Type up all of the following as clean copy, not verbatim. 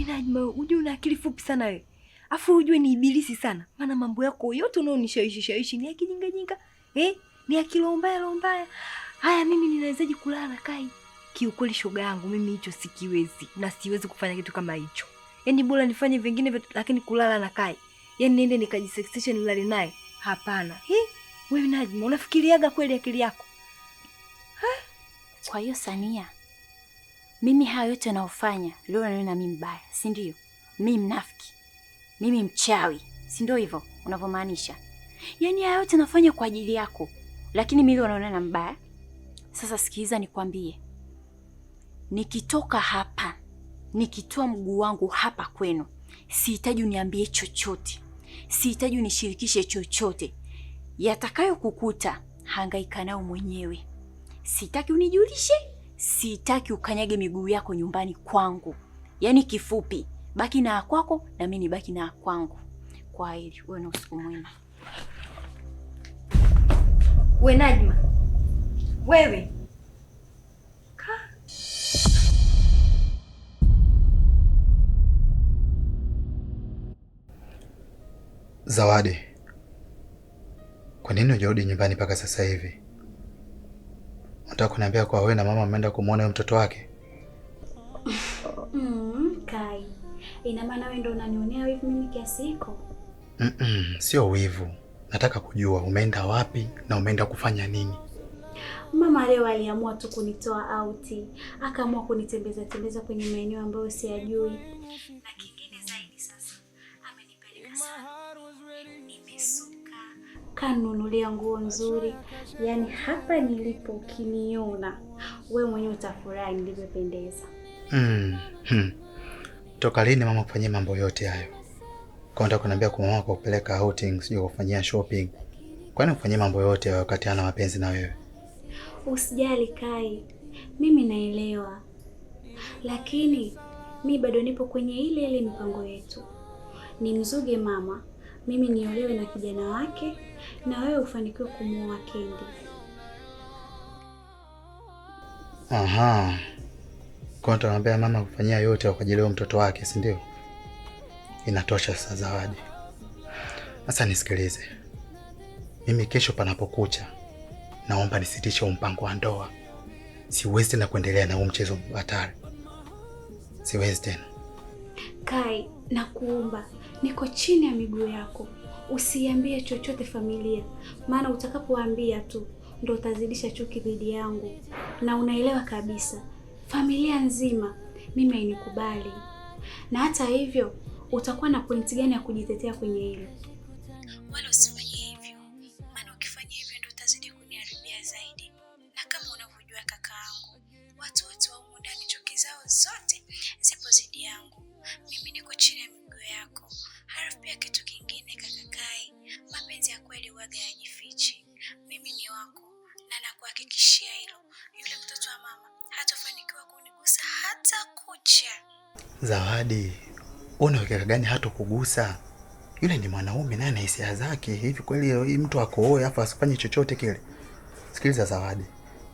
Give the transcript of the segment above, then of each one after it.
Wewe Najma, unajua una akili fupi sana wewe. Afu unajua ni ibilisi sana. Maana mambo yako yote unaonishawishi ni akijinga jinga. Ni akili mbaya. Haya mimi ninawezaje kulala na Kai? Kiukweli shoga yangu mimi hicho sikiwezi na siwezi kufanya kitu kama hicho. Yaani bora nifanye vingine lakini kulala na Kai. Yaani niende nikajisexisha nilale naye. Hapana. Wewe Najma, unafikiriaga kweli akili yako? Kwa hiyo Sania, mimi haya yote naofanya leo naona mimi mbaya, si ndio? Mimi mnafiki. Mimi mchawi, si ndio hivyo unavyomaanisha? Yaani haya yote nafanya kwa ajili yako, lakini mimi leo naona mbaya. Sasa sikiliza nikwambie. Nikitoka hapa, nikitoa mguu wangu hapa kwenu, sihitaji uniambie chochote. Sihitaji unishirikishe chochote. Yatakayo kukuta, hangaika nao mwenyewe. Sitaki unijulishe, sitaki ukanyage miguu yako nyumbani kwangu. Yaani kifupi, baki na kwako na mimi nibaki na kwangu. Kwa heri, uwe na usiku mwema. We Najma. Wewe. Zawadi. Kwa nini hujarudi nyumbani mpaka sasa hivi? Unataka kuniambia kwa wewe na mama mmeenda kumuona mtoto wake? Kai. Ina maana wewe ndio unanionea wivu mimi kiasi hiko? Sio wivu. Nataka kujua umeenda wapi na umeenda kufanya nini? Mama leo aliamua tu kunitoa out. Akaamua kunitembeza kwenye maeneo ambayo siyajui. Na kingine zaidi sasa, amenipeleka sana. Nimesuka. Kanunulia nguo nzuri. Yaani hapa nilipo ukiniona, wewe mwenyewe utafurahi nilivyopendeza. Toka lini mama kufanyia mambo yote hayo? Kwa nini kuniambia kwa mama kupeleka outing, sio kufanyia shopping? Kwani ufanyie mambo yote wakati ana mapenzi na wewe? Usijali Kai. Mimi naelewa. Lakini mimi bado nipo kwenye ile mipango yetu. Nimzuge mama, mimi niolewe na kijana wake na wewe ufanikiwe kumuoa Kendi. Aha. Kwa nini unamwambia mama kufanyia yote kwa ajili ya mtoto wake, si ndio? Inatosha sasa Zawadi. Sasa nisikilize. Mimi kesho panapokucha naomba nisitishe mpango wa ndoa. Siwezi tena kuendelea na huu mchezo hatari. Siwezi tena. Kai, nakuomba, niko chini ya miguu yako. Usiambie chochote familia, maana utakapoambia tu ndio utazidisha chuki dhidi yangu. Na unaelewa kabisa, familia nzima mimi hainikubali. Na hata hivyo, utakuwa na pointi gani ya kujitetea kwenye hilo? Wala usifanye hivyo, maana ukifanya hivyo ndio utazidi kuniharibia zaidi. Na kama unavyojua kakaangu, watu wote wa humu ndani chuki zao zote zipo zidi yangu. Mimi niko chini ya miguu yako. Halafu pia kitu kingine kakakai, mapenzi ya kweli huwaga hayajifichi. Mimi ni wako na nakuhakikishia hilo. Yule mtoto wa mama hatafanikiwa kunigusa hata kucha. Zawadi, una uhakika gani hata kugusa? Yule ni mwanaume naye ana hisia zake. Hivi kweli mtu akooe afa asifanye chochote kile? Sikiliza Zawadi.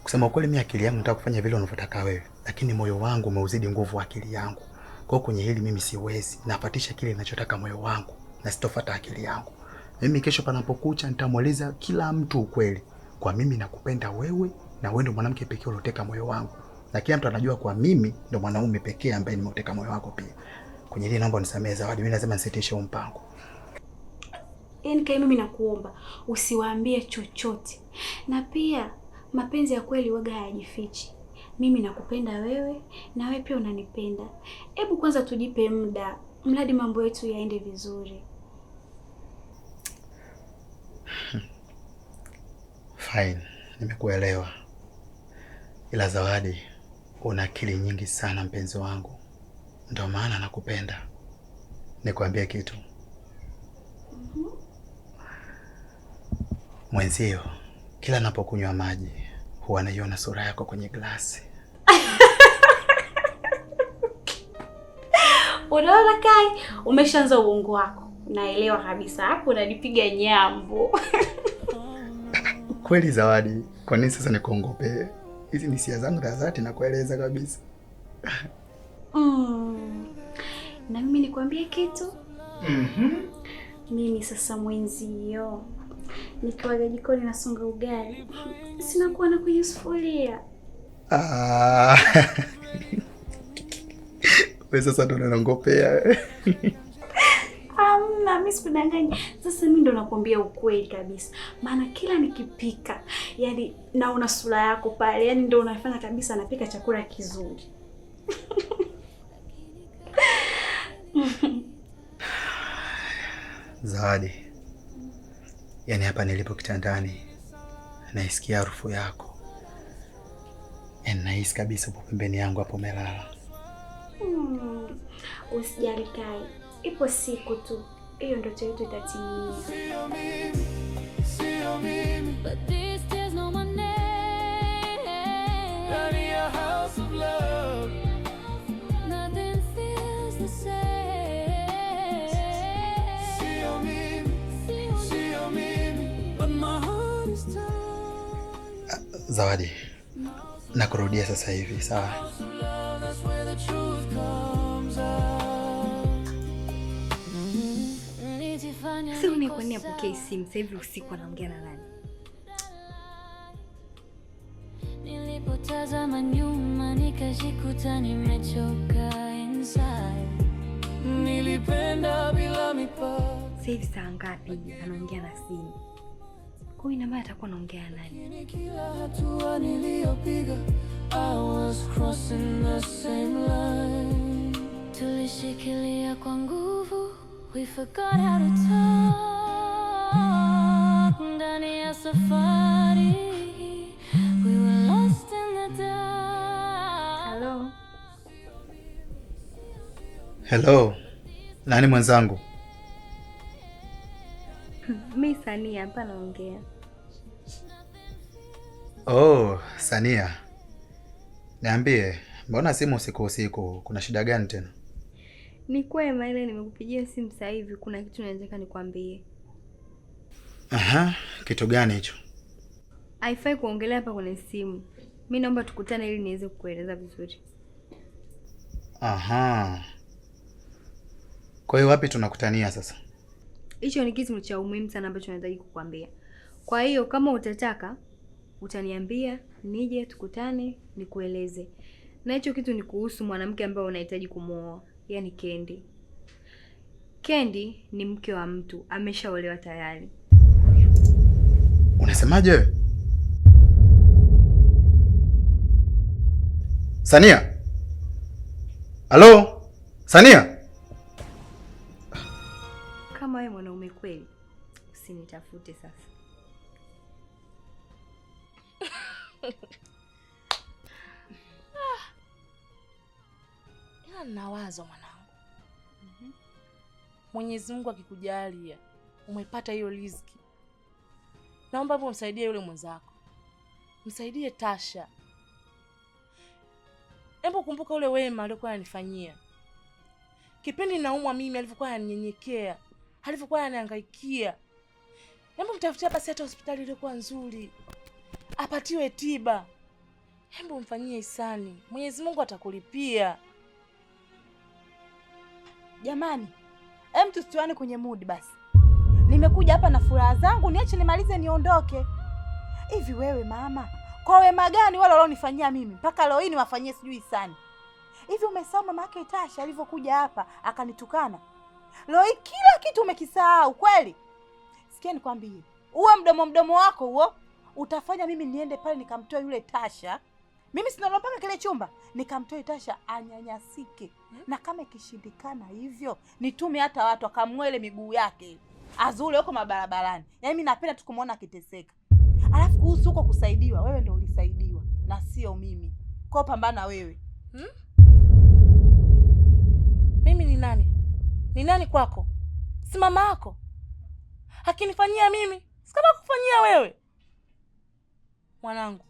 Kusema kweli mimi akili yangu nataka kufanya vile unavyotaka wewe, lakini moyo wangu umeuzidi nguvu akili yangu. Kwa hiyo kwenye hili mimi siwezi. Napatisha kile ninachotaka moyo wangu na sitofuata akili yangu. Mimi kesho panapokucha nitamweleza kila mtu ukweli. Kwa mimi nakupenda wewe na wewe ndio mwanamke pekee ulioteka moyo wangu. Na kila mtu anajua kwa mimi ndio mwanaume pekee ambaye nimeuteka moyo wako pia. Kwenye hili naomba unisamehe Zawadi, mimi lazima nisitishe huu mpango. Yaani Kai, mimi nakuomba usiwaambie chochote. Na pia mapenzi ya kweli huwaga hayajifichi. Mimi nakupenda wewe na wewe pia unanipenda. Hebu kwanza tujipe muda, mradi mambo yetu yaende vizuri. Fine, nimekuelewa. Ila Zawadi, una akili nyingi sana mpenzi wangu. Ndio maana nakupenda. Nikwambie kitu. Mwenzio, kila napokunywa maji huwa naiona sura yako kwenye glasi. Unaona Kai, umeshaanza uongo wako. Naelewa kabisa hapo unanipiga nyambo. Kweli Zawadi, kwa nini sasa nikuongope? Hizi ni hisia zangu za dhati na kueleza kabisa. nikwambie kitu? Mimi sasa mwenzio nikiwaga jikoni nasonga ugali, sina kuona kwenye sufuria. Wewe sasa ndo unanongopea. Mimi sikudanganya. Sasa mimi ndo nakwambia ukweli kabisa. Maana kila nikipika, yani naona sura yako pale, yani ndo unafanya kabisa napika chakula kizuri. Zawadi, yani hapa nilipo kitandani naisikia harufu yako. Yani nahisi kabisa upo pembeni yangu hapo umelala. Usijali Kai, ipo siku tu hiyo ndoto yetu itatimia. But this there's no my name. Running a house of love. Nothing feels the same. See me, but my heart is tired. Zawadi, nakurudia sasa hivi, sawa? Sasa ni kwa nini apokee simu sasa hivi usiku anaongea na nani? Nilipotazama nyuma nikajikuta nimechoka inside. Nilipenda bila mipaka. Sasa hivi saa ngapi anaongea na simu? Kwa hiyo namba atakuwa anaongea na nani? Kila hatua niliyopiga I was crossing the same line. Tulishikilia kwa nguvu. We forgot how to talk. Ndani ya safari we were lost in the dark. Hello. Hello. Nani mwenzangu? Mimi Sania hapa naongea. Oh, Sania. Niambie, mbona simu usiku? Kuna shida gani tena? Ni kwema, ile nimekupigia simu sasa hivi kuna kitu naweza nikwambie. Aha, kitu gani hicho? Haifai kuongelea hapa kwenye simu. Mimi naomba tukutane ili niweze kukueleza vizuri. Aha. Kwa hiyo wapi tunakutania sasa? Hicho ni kitu cha umuhimu sana ambacho nataka kukuambia. Kwa hiyo kama utataka utaniambia nije tukutane nikueleze. Na hicho kitu ni kuhusu mwanamke ambaye unahitaji kumuoa. Yaani Kendi. Kendi ni mke wa mtu, ameshaolewa tayari. Unasemaje wewe? Sania? Halo? Sania? Kama wewe mwanaume kweli, usinitafute sasa. Nawazo mwanangu. Mwenyezi Mungu akikujalia umepata hiyo riziki, naomba hapo msaidie yule mwenzako. Msaidie Tasha. Hebu kumbuka ule wema alikuwa ananifanyia. Kipindi naumwa mimi alivyokuwa ananinyenyekea, alivyokuwa ananihangaikia. Hebu mtafutie basi hata hospitali iliyokuwa nzuri. Apatiwe tiba. Hebu mfanyie ihsani. Mwenyezi Mungu atakulipia. Jamani, tusituane kwenye mood basi. Nimekuja hapa na furaha zangu, niache nimalize niondoke. Hivi wewe mama, kwa wema gani wale walionifanyia mimi mpaka leo hii niwafanyie sijui sana? Hivi umesahau mama yake Tasha alivyokuja hapa akanitukana? Leo hii kila kitu umekisahau kweli? Sikia nikwambie, uwe mdomo wako huo utafanya mimi niende pale nikamtoa yule Tasha. Mimi sina lopanga kile chumba, nikamtoa Tasha anyanyasike. Na kama ikishindikana hivyo, nitume hata watu akamwele miguu yake azule huko mabarabarani. Yaani mimi napenda tukumuona akiteseka. Alafu kuhusu huko kusaidiwa, wewe ndio ulisaidiwa na sio mimi. Kwa pambana wewe. Mimi ni nani? Ni nani kwako? Si mama yako. Hakinifanyia mimi, si kama kufanyia wewe. Mwanangu,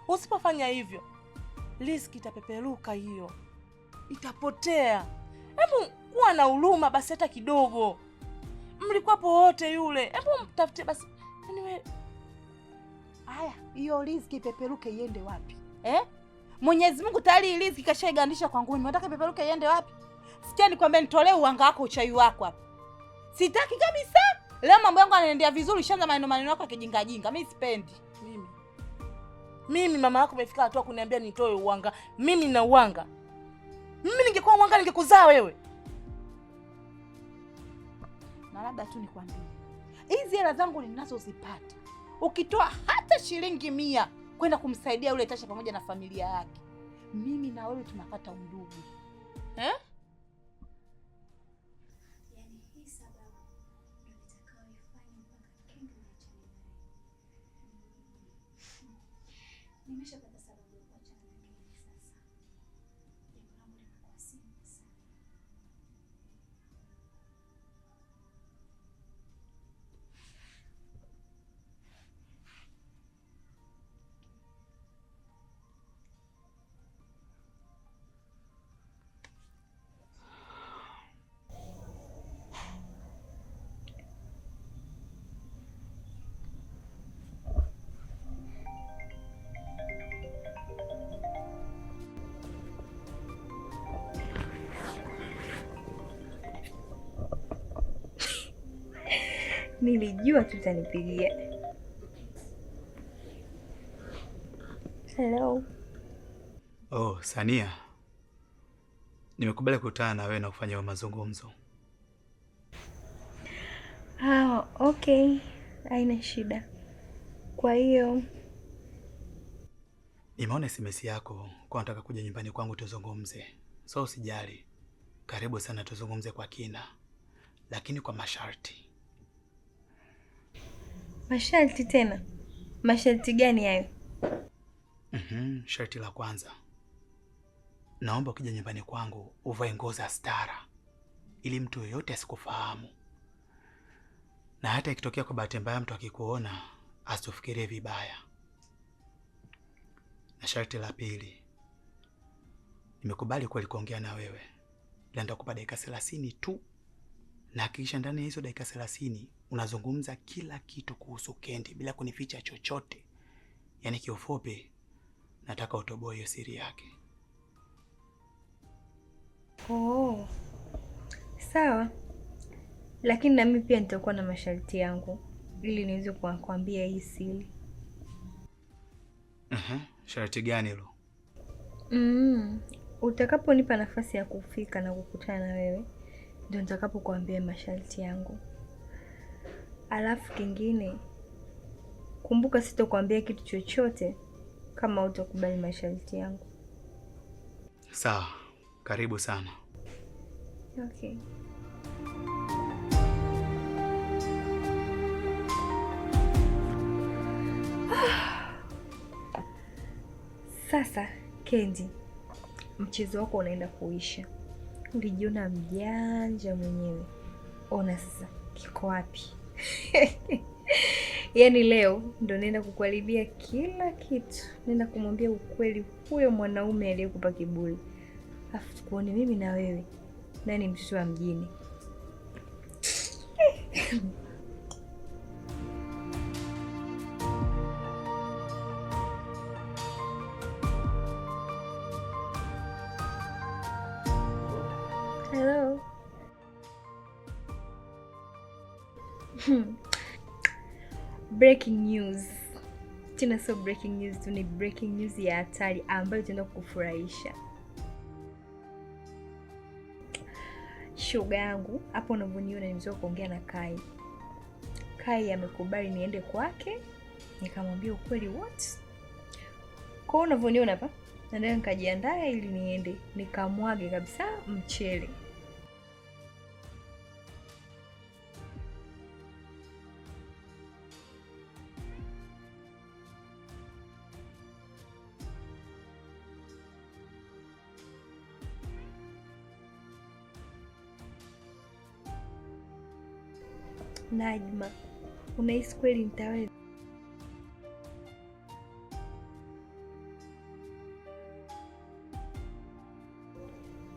usipofanya hivyo, riziki itapeperuka hiyo. Itapotea. Hebu kuwa na huruma basi hata kidogo. Mlikuwapo wote yule. Hebu mtafute basi. Anyway. Haya, hiyo riziki ipeperuke iende wapi? Mwenyezi Mungu tayari riziki kashaigandisha kwangu. Unataka ipeperuke iende wapi? Sikia nikwambia, nitolee uwanga wako, uchawi wako hapa. Sitaki kabisa. Leo mambo yangu yanaendelea vizuri, shanza maneno yako kijinga jinga. Mimi sipendi. Mimi mama yako umefika hatua kuniambia nitoe uwanga. Mimi na uwanga. Mimi ningekuwa uwanga ningekuzaa wewe. Na labda tu nikwambie, hizi hela zangu ninazozipata, ukitoa hata shilingi 100 kwenda kumsaidia yule Tasha pamoja na familia yake, mimi na wewe tunapata undugu. Eh? Yaani hii sababu ndio itakayoifanya mpaka Kenge niachane naye. Nimeshapata sababu ya kuachana na Kenge sasa. Jambo langu limekuwa simple sana. Nilijua tutanipigia. Hello. Oh, Sania. Nimekubali kukutana na wewe na kufanya mazungumzo. Okay. Haina shida. Kwa hiyo nimeona SMS yako kwa nataka kuja nyumbani kwangu tuzungumze. So usijali. Karibu sana tuzungumze kwa kina. Lakini kwa masharti. Masharti tena? Masharti gani hayo? Sharti la kwanza. Naomba ukija nyumbani kwangu uvae nguo za stara ili mtu yeyote asikufahamu. Na hata ikitokea kwa bahati mbaya mtu akikuona asitufikirie vibaya. Na sharti la pili. Nimekubali kweli kuongea na wewe. Ila nitakupa dakika 30 tu. Na hakikisha ndani ya hizo dakika 30 unazungumza kila kitu kuhusu Kendi bila kunificha chochote. Yaani kiufupi nataka utoboe hiyo siri yake. Oh. Sawa. Lakini na mimi pia nitakuwa na masharti yangu ili niweze kukwambia hii siri. Sharti gani hilo? Utakaponipa nafasi ya kufika na kukutana na wewe ndio nitakapokuambia masharti yangu. Alafu kingine, kumbuka sitokuambia kitu chochote kama utakubali masharti yangu. Sawa, karibu sana. Okay. Sasa Kendi, mchezo wako unaenda kuisha. Ulijiona mjanja mwenyewe. Ona sasa kiko wapi? Yaani leo ndo naenda kukuharibia kila kitu. Naenda kumwambia ukweli huyo mwanaume aliyekupa kiburi. Afu tukuone mimi na wewe nani mtoto wa mjini. Hello. Breaking news. Tena sio breaking news tu, ni breaking news ya hatari ambayo itaenda kukufurahisha. Shoga yangu, hapo unavyoniona nimetoka kuongea na Kai. Kai amekubali niende kwake, nikamwambia ukweli wote. Kwa unavyoniona hapa, nataka nikajiandaa ili niende, nikamwage kabisa mchele. Najma, unahisi kweli nitaweza?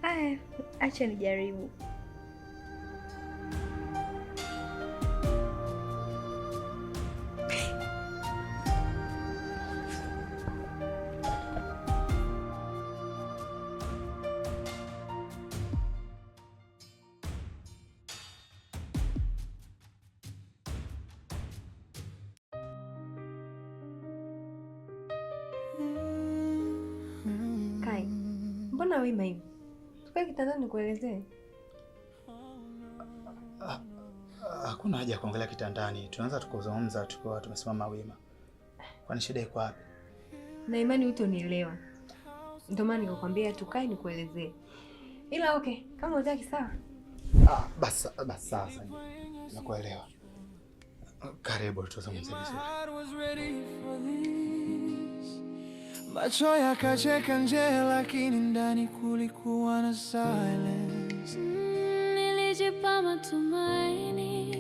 Aya, acha nijaribu. wima hivi. Tukae kitandani nikuelezee. Hakuna haja ya kuongelea kitandani. Tunaanza tukuzungumza tukiwa tumesimama wima. Kwani shida iko wapi? Na imani utonielewa. Ndio maana nikakwambia tukae nikuelezee. Ila okay, kama unataka sawa. Basi sasa. Nakuelewa. Karibu tuzungumze vizuri. Macho yakacheka nje lakini ndani kulikuwa na silence. Nilijipa matumaini.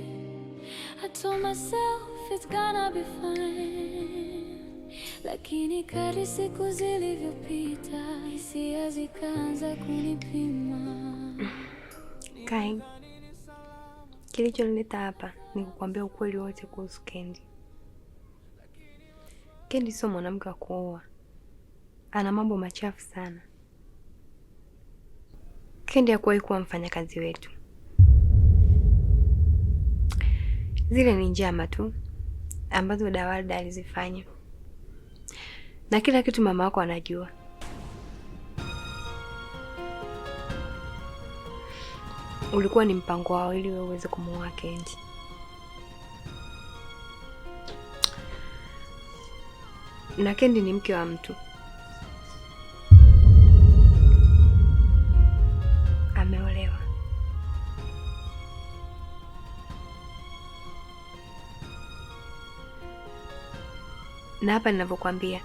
I told myself it's gonna be fine. Lakini kadri siku zilivyopita, hisia zikaanza kunipima. Kai, kilichonileta hapa ni kukwambia ukweli wote kuhusu Kendi. Kendi sio mwanamke wa kuoa. Ana mambo machafu sana. Kendi hakuwahi kuwa mfanyakazi wetu. Zile ni njama tu ambazo Dawalda alizifanya. Na kila kitu mama wako anajua. Ulikuwa ni mpango wao ili wewe uweze kumuoa Kendi. Na Kendi ni mke wa mtu. Ameolewa. Na hapa ninavyokuambia,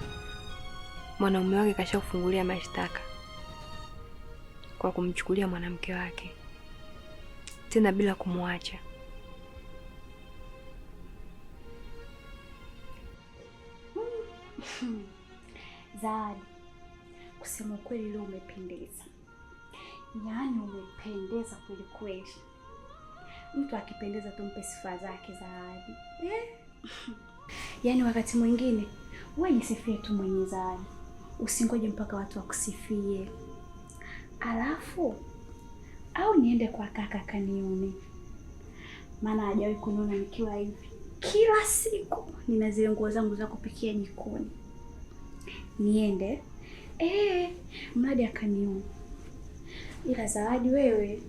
mwanaume wake kashakufungulia mashtaka kwa kumchukulia mwanamke wake, tena bila kumwacha. Zawadi, kusema ukweli leo umependeza. Yaani umependeza kweli kweli. Mtu akipendeza tumpe sifa zake Zawadi. Yaani wakati mwingine wewe nisifie tu mwenye Zawadi. Usingoje mpaka watu wakusifie. Alafu au niende kwa kaka kanione. Maana hajawahi kuniona nikiwa hivi. Kila siku nina zile nguo zangu za kupikia jikoni. Niende mradi akaniona. Ila Zawadi wewe,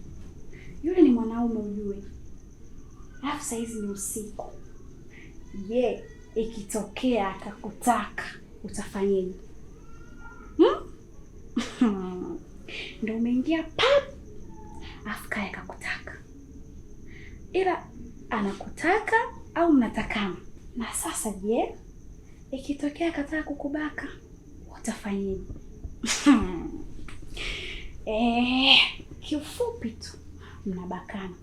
yule ni mwanaume ujue. Alafu saa hizi ni usiku. Ikitokea akakutaka utafanyaje? Ndio umeingia pap. Afika akakutaka. Ila anakutaka au mnatakana? Na sasa ikitokea akataka kukubaka utafanyaje? Kiufupi tu mnabakana.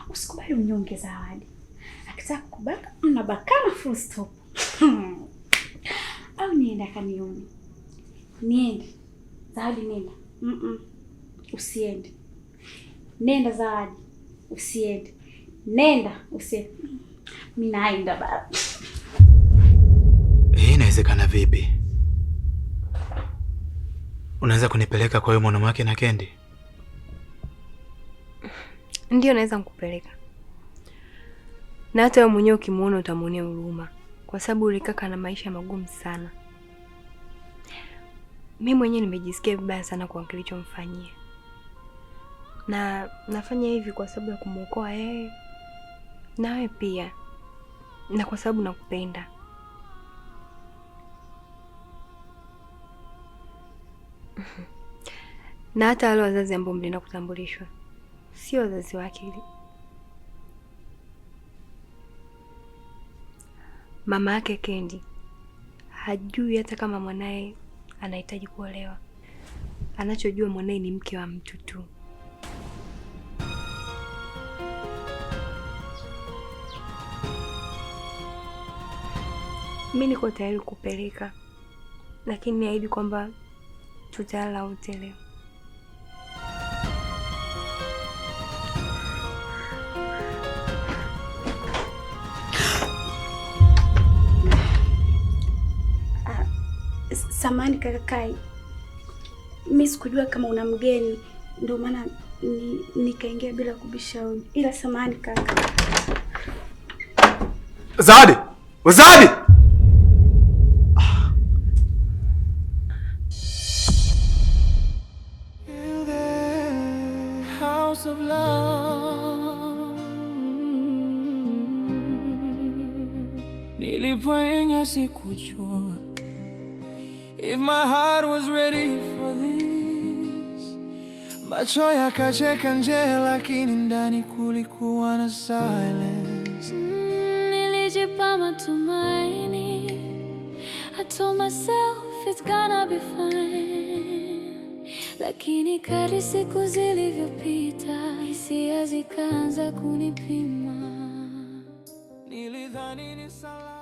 Usikubali unyonge Zawadi. Akitaka kukubaka mnabakana full stop. Au niende akanione. Niende. Zawadi nenda. Usiende. Nenda Zawadi. Usiende. Nenda usiende. Mimi naenda baba. Inawezekana vipi? Unaweza kunipeleka kwa yule mwanamke na Kendi? Ndio naweza nikupeleka. Na hata wewe mwenyewe ukimuona utamuonea huruma, kwa sababu yule kaka ana maisha magumu sana. Mimi mwenyewe nimejisikia vibaya sana kwa kilichomfanyia. Na nafanya hivi kwa sababu ya kumuokoa yeye na wewe pia. Na kwa sababu nakupenda. Na hata wale wazazi ambao mlienda kutambulishwa sio wazazi wake. Mama yake Kendi hajui hata kama mwanae anahitaji kuolewa. Anachojua mwanae ni mke wa mtu tu. Mimi niko tayari kupeleka, lakini niahidi kwamba tutalala wote leo. Samahani kaka Kai. Mimi sikujua kama una mgeni, ndio maana nikaingia bila kubisha. Ila samahani kaka. Zawadi! Zawadi! promise of love. Nilipoingia sikujua if my heart was ready for this. Macho yakacheka nje, lakini ndani kulikuwa na silence. Nilijipa matumaini, I told myself it's gonna be fine. Lakini kadri siku zilivyopita, hisia zikaanza kunipima. Nilidhani ni salama.